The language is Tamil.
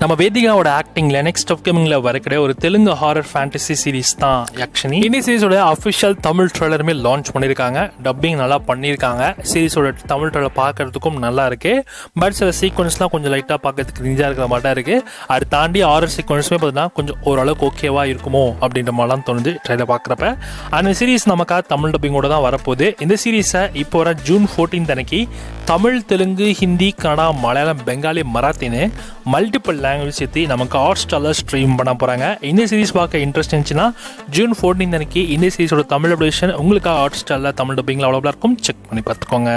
நம்ம வேதிகாவோட ஆக்டிங்ல நெக்ஸ்ட் அப்கமிங்ல வரக்கூடிய ஒரு தெலுங்கு ஹாரர் ஃபேண்டசி சீரிஸ் தான் யக்ஷினி. இந்த சீரிஸோட அஃபிஷியல் தமிழ் ட்ரெய்லருமே லான்ச் பண்ணியிருக்காங்க. டப்பிங் நல்லா பண்ணியிருக்காங்க. சீரிஸோட தமிழ் ட்ரெய்லர் பார்க்கறதுக்கும் நல்லா இருக்கு. பட் சில சீக்வன்ஸ்லாம் கொஞ்சம் லைட்டாக பார்க்கறதுக்கு கிரிஞ்சா இருக்கிற மாதிரி தான் இருக்கு. அதை தாண்டி ஹாரர் சீக்வன்ஸுமே பார்த்தீங்கன்னா கொஞ்சம் ஓரளவுக்கு ஓகேவா இருக்குமோ அப்படின்ற மாதிரிலாம் தோணுது ட்ரெய்லர் பார்க்குறப்ப. அந்த சீரிஸ் நமக்காக தமிழ் டப்பிங்கோட தான் வரப்போகுது. இந்த சீரிஸை இப்போ வர ஜூன் 14 அன்னைக்கு தமிழ், தெலுங்கு, ஹிந்தி, கன்னடா, மலையாளம், பெங்காலி, மராத்தின்னு மல்டிபிள் லாங்குவேஜ் சேர்த்து நமக்கு ஹாட்ஸ்டாரில் ஸ்ட்ரீம் பண்ண போகிறாங்க. இந்த சீரிஸ் பார்க்க இன்ட்ரெஸ்ட் இருந்துச்சுன்னா ஜூன் 14 அன்னைக்கு இந்த சீரிஸோட தமிழ் அப்டேஷன் உங்களுக்காக ஹாட்ஸ்டாரில் தமிழ் டப்பிங்கில் அவ்வளோ இருக்கும். செக் பண்ணி பார்த்துக்கோங்க.